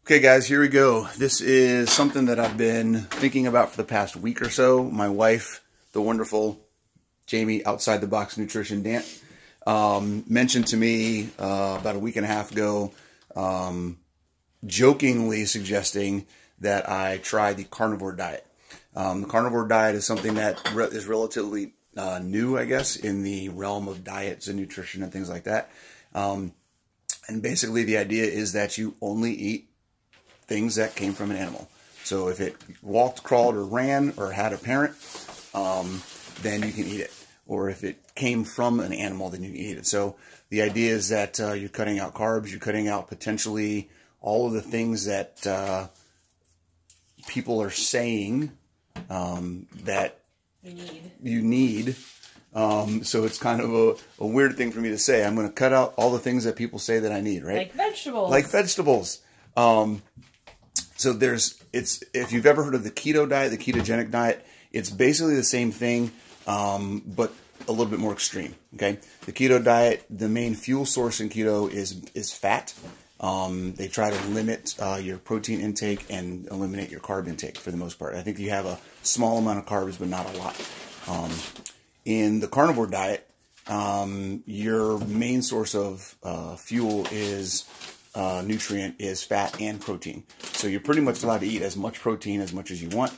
Okay guys, here we go. This is something that I've been thinking about for the past week or so. My wife, the wonderful Jamie, Outside the Box Nutrition Dant, mentioned to me about a week and a half ago, jokingly suggesting that I try the carnivore diet. The carnivore diet is something that is relatively new, I guess, in the realm of diets and nutrition and things like that. And basically the idea is that you only eat things that came from an animal. So if it walked, crawled, or ran, or had a parent, then you can eat it. Or if it came from an animal, then you can eat it. So the idea is that you're cutting out carbs, you're cutting out potentially all of the things that people are saying that you need. So it's kind of a weird thing for me to say. I'm going to cut out all the things that people say that I need, right? Like vegetables. Like vegetables. So if you've ever heard of the keto diet, the ketogenic diet, it's basically the same thing, but a little bit more extreme. Okay. The keto diet, the main fuel source in keto is fat. They try to limit your protein intake and eliminate your carb intake for the most part. I think you have a small amount of carbs, but not a lot. In the carnivore diet, your main source of fuel is nutrient is fat and protein. So you're pretty much allowed to eat as much protein as much as you want.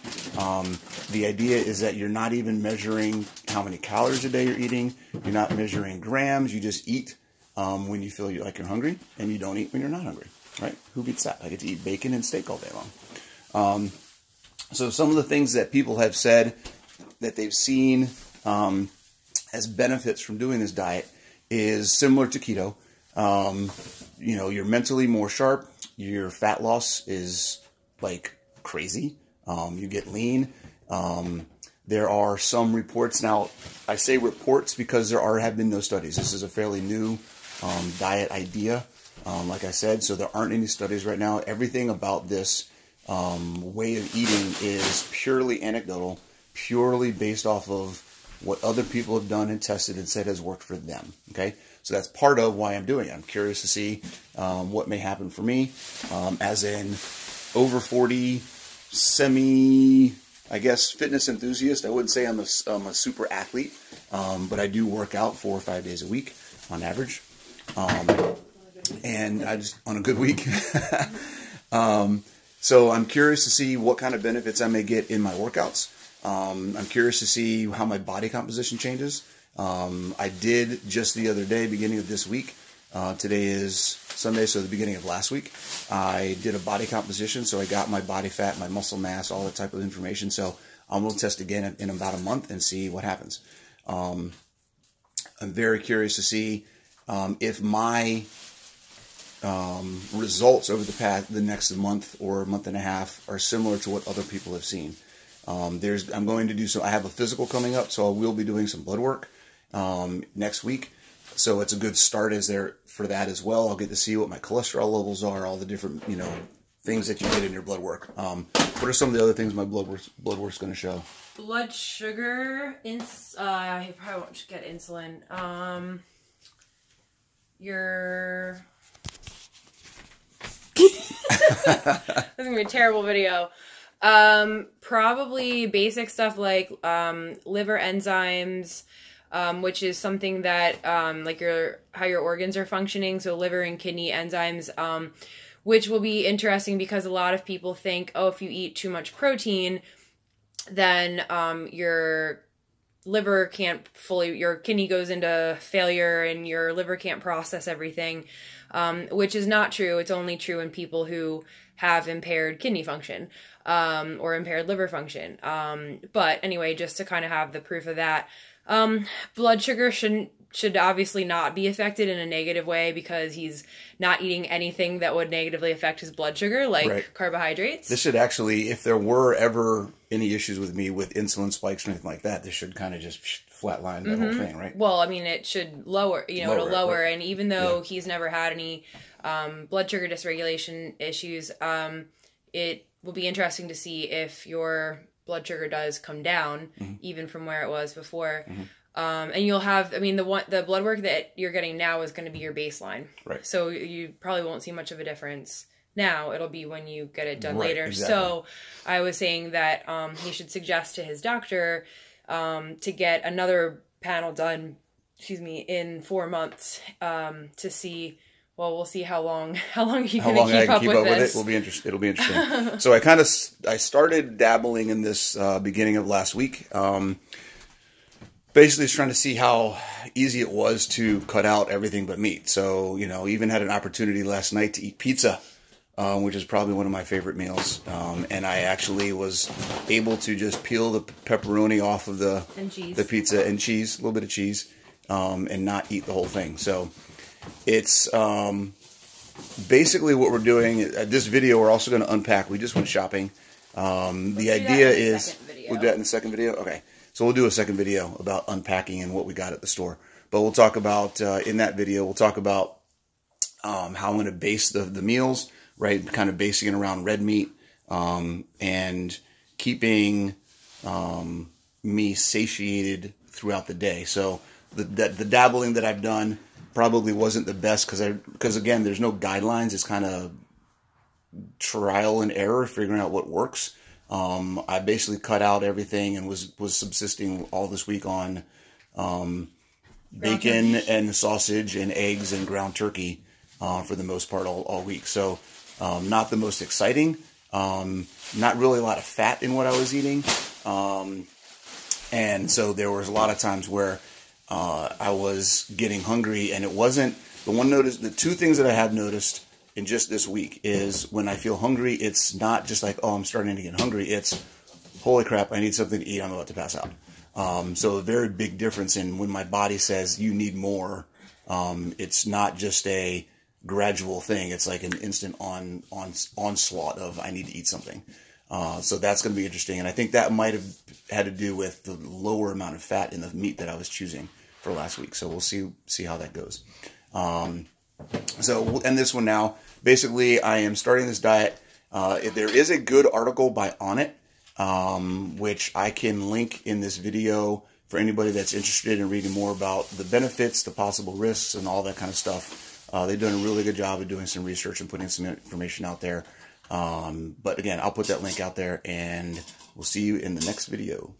The idea is that you're not even measuring how many calories a day you're eating. You're not measuring grams. You just eat when you feel like you're hungry, and you don't eat when you're not hungry, right? Who beats that? I get to eat bacon and steak all day long. So some of the things that people have said that they've seen as benefits from doing this diet is similar to keto. You know, you're mentally more sharp. Your fat loss is like crazy. You get lean. There are some reports. Now, I say reports because have been no studies. This is a fairly new diet idea, like I said, so there aren't any studies right now. Everything about this way of eating is purely anecdotal, purely based off of what other people have done and tested and said has worked for them. Okay, so that's part of why I'm doing it. I'm curious to see what may happen for me as an over 40 I guess, fitness enthusiast. I wouldn't say I'm a super athlete, but I do work out 4 or 5 days a week on average, and I just on a good week. So I'm curious to see what kind of benefits I may get in my workouts. I'm curious to see how my body composition changes. I did just the other day, beginning of this week. Today is Sunday, so the beginning of last week, I did a body composition. So I got my body fat, my muscle mass, all that type of information. So I'm going to test again in about a month and see what happens. I'm very curious to see if my results over the next month or month and a half are similar to what other people have seen. I'm going to do I have a physical coming up, so I will be doing some blood work next week. So it's a good start for that as well. I'll get to see what my cholesterol levels are, all the different, things that you get in your blood work. What are some of the other things my blood work's going to show? Blood sugar, you probably won't get insulin. Your this is gonna be a terrible video. Probably basic stuff like liver enzymes, which is something that like how your organs are functioning. So liver and kidney enzymes, which will be interesting because a lot of people think, oh, if you eat too much protein, then your liver can't your kidney goes into failure and your liver can't process everything, which is not true. It's only true in people who have impaired kidney function or impaired liver function. But anyway, just to kind of have the proof of that, blood sugar should obviously not be affected in a negative way because he's not eating anything that would negatively affect his blood sugar, like carbohydrates. This should actually, if there were ever any issues with me with insulin spikes or anything like that, this should kind of just flatline the whole thing, right? Well, I mean, it should lower, it'll lower. Right. And even though he's never had any blood sugar dysregulation issues, it will be interesting to see if your blood sugar does come down, even from where it was before. And you'll have, the blood work that you're getting now is going to be your baseline. Right. So you probably won't see much of a difference now, it'll be when you get it done Right, later. exactly. So I was saying that he should suggest to his doctor to get another panel done, in 4 months, to see. Well, we'll see how long he can keep up with this. It. It'll be interesting. So I started dabbling in this beginning of last week. Basically, trying to see how easy it was to cut out everything but meat. So, even had an opportunity last night to eat pizza, which is probably one of my favorite meals. And I actually was able to just peel the pepperoni off of the pizza and cheese, a little bit of cheese, and not eat the whole thing. So it's basically what we're doing. This video, we're also going to unpack. We just went shopping. The idea is we'll do that in the second video. Okay. So we'll do a second video about unpacking and what we got at the store. But we'll talk about, in that video, we'll talk about how I'm going to base the meals, right? Kind of basing it around red meat and keeping me satiated throughout the day. So the dabbling that I've done probably wasn't the best because again, there's no guidelines. It's kind of trial and error, figuring out what works. I basically cut out everything and was subsisting all this week on bacon and sausage and eggs and ground turkey for the most part all week. So not the most exciting. Not really a lot of fat in what I was eating. And so there was a lot of times where I was getting hungry, and it wasn't the two things that I have noticed in just this week is when I feel hungry, it's not just like, oh, I'm starting to get hungry. It's, holy crap, I need something to eat. I'm about to pass out. So a very big difference in when my body says you need more. It's not just a gradual thing. It's like an instant onslaught of I need to eat something. So that's going to be interesting. And I think that might have had to do with the lower amount of fat in the meat that I was choosing for last week. So we'll see how that goes. So we'll end this one now. Basically, I am starting this diet. There is a good article by Onnit, which I can link in this video for anybody that's interested in reading more about the benefits, the possible risks, and all that kind of stuff. They've done a really good job of doing some research and putting some information out there. But again, I'll put that link out there, and we'll see you in the next video.